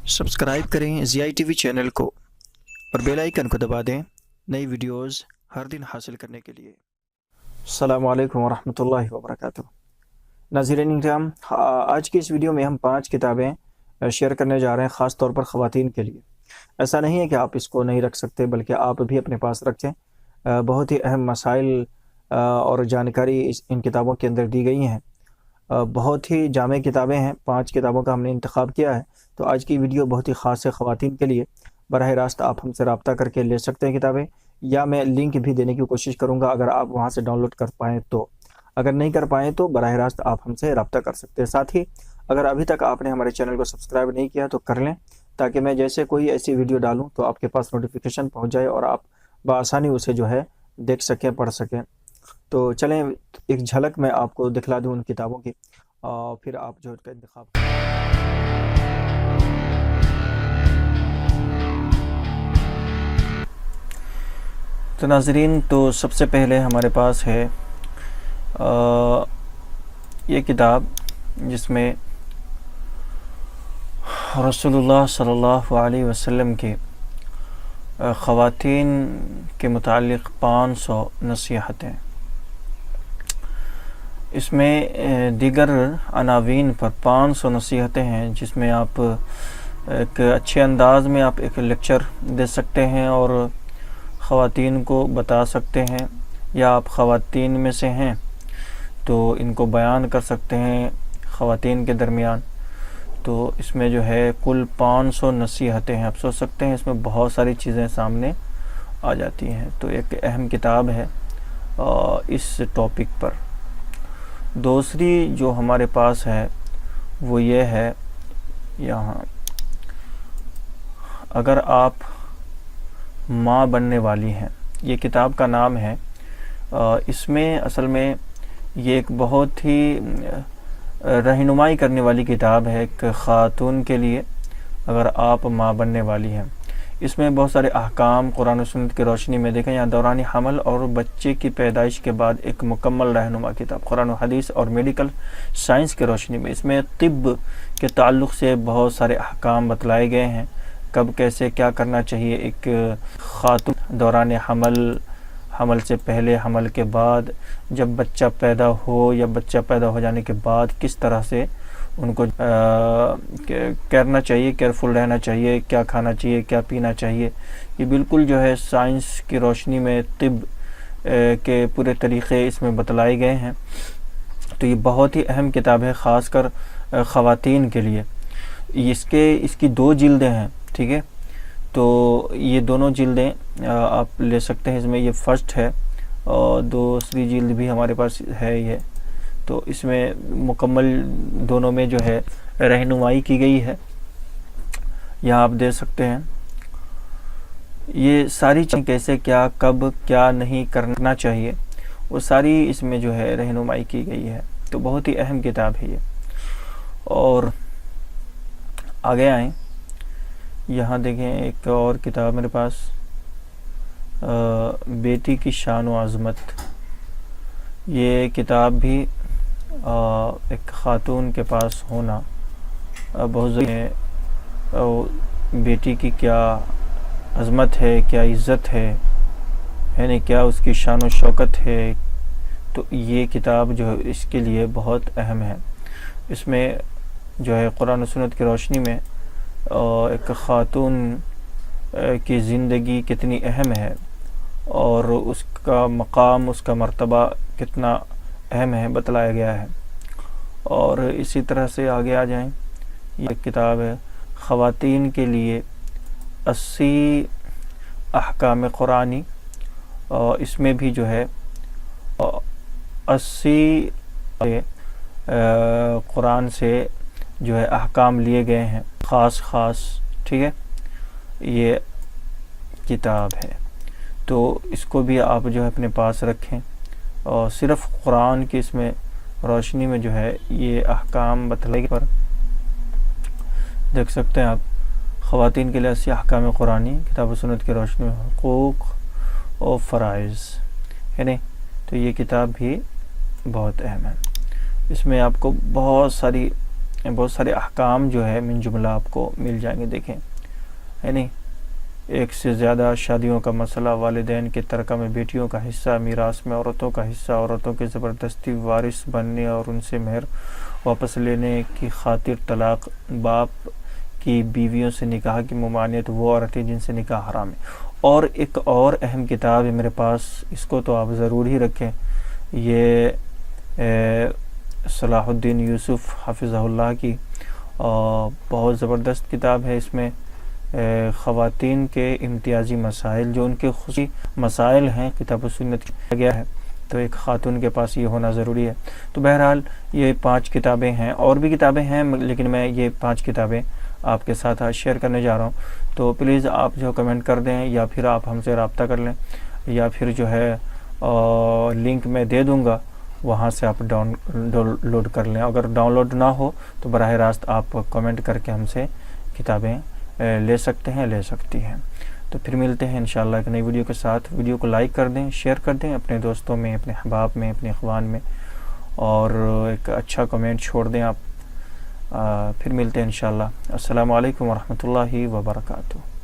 Subscribe करें ज़ियाई TV channel को और बेल आइकन को दबा दें नई वीडियोस हर दिन हासिल करने के लिए। अस्सलामु अलैकुम वरहमतुल्लाहि वबरकातुहू। नाज़रीन किराम, आज की इस वीडियो में हम 5 किताबें शेयर करने जा रहे हैं, ख़ास तौर पर ख़वातीन के लिए। ऐसा नहीं है कि आप इसको नहीं रख सकते, बल्कि आप भी अपने पास रखें। बहुत ही अहम मसाइल और जानकारी इन किताबों के अंदर दी गई हैं। बहुत ही जामे किताबें हैं, 5 किताबों का हमने इंतखाब किया है। तो आज की वीडियो बहुत ही ख़ास है ख़वातीन के लिए। बराह रास्त आप हमसे रब्ता करके ले सकते हैं किताबें, या मैं लिंक भी देने की कोशिश करूँगा अगर आप वहाँ से डाउनलोड कर पाएँ तो। अगर नहीं कर पाएँ तो बराह रास्त आप हमसे रब्ता कर सकते हैं। साथ ही अगर अभी तक आपने हमारे चैनल को सब्सक्राइब नहीं किया तो कर लें, ताकि मैं जैसे कोई ऐसी वीडियो डालूँ तो आपके पास नोटिफिकेशन पहुँच जाए और आप बआसानी उसे जो है देख सकें, पढ़ सकें। तो चलें एक झलक मैं आपको दिखला दूँ उन किताबों की, और फिर आप जो उसका इंतखाब। तो नाज़रीन, तो सबसे पहले हमारे पास है ये किताब जिसमें रसूलुल्लाह सल्लल्लाहु अलैहि वसल्लम के ख़वातीन के मुताल्लिक़ 500 नसीहतें। इसमें दीगर अनावीन पर 500 नसीहतें हैं, जिसमें आप एक अच्छे अंदाज में आप एक लेक्चर दे सकते हैं और ख़वातीन को बता सकते हैं, या आप ख़वातीन में से हैं तो इनको बयान कर सकते हैं ख़वातीन के दरमियान। तो इसमें जो है कुल 500 नसीहतें हैं। आप सोच सकते हैं इसमें बहुत सारी चीज़ें सामने आ जाती हैं। तो एक अहम किताब है इस टॉपिक पर। दूसरी जो हमारे पास है वो ये है, यहाँ अगर आप माँ बनने वाली हैं, ये किताब का नाम है। इसमें असल में ये एक बहुत ही रहनुमाई करने वाली किताब है एक ख़ातून के लिए, अगर आप माँ बनने वाली हैं। इसमें बहुत सारे अहकाम कुरान और सुन्नत की रोशनी में देखें, यहाँ दौरान हमल और बच्चे की पैदाइश के बाद एक मुकम्मल रहनुमा किताब कुरान और हदीस और मेडिकल साइंस की रोशनी में। इसमें तिब्ब के ताल्लुक़ से बहुत सारे अहकाम बतलाए गए हैं, कब कैसे क्या करना चाहिए एक ख़ातून दौरान हमल से पहले, हमल के बाद, जब बच्चा पैदा हो या बच्चा पैदा हो जाने के बाद किस तरह से उनको करना चाहिए, केयरफुल रहना चाहिए, क्या खाना चाहिए, क्या पीना चाहिए। ये बिल्कुल जो है साइंस की रोशनी में तिब्ब के पूरे तरीक़े इसमें बतलाए गए हैं। तो ये बहुत ही अहम किताब है, ख़ासकर ख़वातीन के लिए। इसकी 2 जिल्दें हैं, ठीक है। तो ये दोनों जिल्दें आप ले सकते हैं। इसमें ये फर्स्ट है और दूसरी जिल्द भी हमारे पास है ये। तो इसमें मुकम्मल दोनों में जो है रहनुमाई की गई है, यहाँ आप दे सकते हैं। ये सारी चीज़ें कैसे, क्या, कब, क्या नहीं करना चाहिए, वो सारी इसमें जो है रहनुमाई की गई है। तो बहुत ही अहम किताब है ये। और आगे आएँ, यहाँ देखें एक और किताब मेरे पास, बेटी की शान व आज़मत। ये किताब भी एक ख़ातून के पास होना बहुत ज़रूरी है। बेटी की क्या अज़मत है, क्या इज़्ज़त है नहीं, क्या उसकी शान व शौकत है। तो ये किताब जो है इसके लिए बहुत अहम है। इसमें जो है कुरान और सुन्नत की रोशनी में एक ख़ातून की ज़िंदगी कितनी अहम है और उसका मकाम, उसका मर्तबा कितना अहम है बतलाया गया है। और इसी तरह से आगे आ जाएं, ये किताब है ख़वातीन के लिए 80 अहकाम कुरानी, और इसमें भी जो है 80 कुरान से जो है अहकाम लिए गए हैं ख़ास, ठीक है। ये किताब है, तो इसको भी आप जो है अपने पास रखें, और सिर्फ़ कुरान की इसमें रोशनी में जो है ये अहकाम बतलाए पर देख सकते हैं आप। ख़वातीन के लिए 80 अहकाम कुरानी, किताब सुन्नत की रोशनी में हुकूक़ और फ़राइज़ है नहीं। तो ये किताब भी बहुत अहम है। इसमें आपको बहुत सारी بہت سارے احکام جو ہے من جملہ آپ کو مل جائیں گے. دیکھیں ہے نہیں، ایک سے زیادہ شادیوں کا مسئلہ، والدین کے ترکہ میں بیٹیوں کا حصہ، میراث میں عورتوں کا حصہ، عورتوں کے زبردستی وارث بننے اور ان سے مہر واپس لینے کی خاطر طلاق، باپ کی بیویوں سے نکاح کی ممانعت، وہ عورتیں جن سے نکاح حرام ہے. اور ایک اور اہم کتاب ہے میرے پاس، اس کو تو آپ ضرور ہی رکھیں. یہ صلاح الدین یوسف حفظہ اللہ کی بہت زبردست کتاب ہے. اس میں خواتین کے امتیازی مسائل، جو ان کے خصوصی مسائل ہیں، کتاب و سنت کیا گیا ہے، تو ایک خاتون کے پاس یہ ہونا ضروری ہے. تو بہرحال یہ 5 کتابیں ہیں، اور بھی کتابیں ہیں لیکن میں یہ 5 کتابیں آپ کے ساتھ آج شیئر کرنے جا رہا ہوں. تو پلیز آپ جو کمنٹ کر دیں، یا پھر آپ ہم سے رابطہ کر لیں، یا پھر جو ہے لنک میں دے دوں گا، وہاں سے آپ ڈاؤن لوڈ کر لیں. اگر ڈاؤن لوڈ نہ ہو تو براہ راست آپ کمنٹ کر کے ہم سے کتابیں لے سکتے ہیں، لے سکتی ہیں. تو پھر ملتے ہیں انشاءاللہ ایک نئی ویڈیو کے ساتھ. ویڈیو کو لائک کر دیں، شیئر کر دیں اپنے دوستوں میں، اپنے احباب میں، اپنے اخوان میں، اور ایک اچھا کمنٹ چھوڑ دیں آپ. پھر ملتے ہیں انشاءاللہ. السلام علیکم ورحمۃ اللہ وبرکاتہ.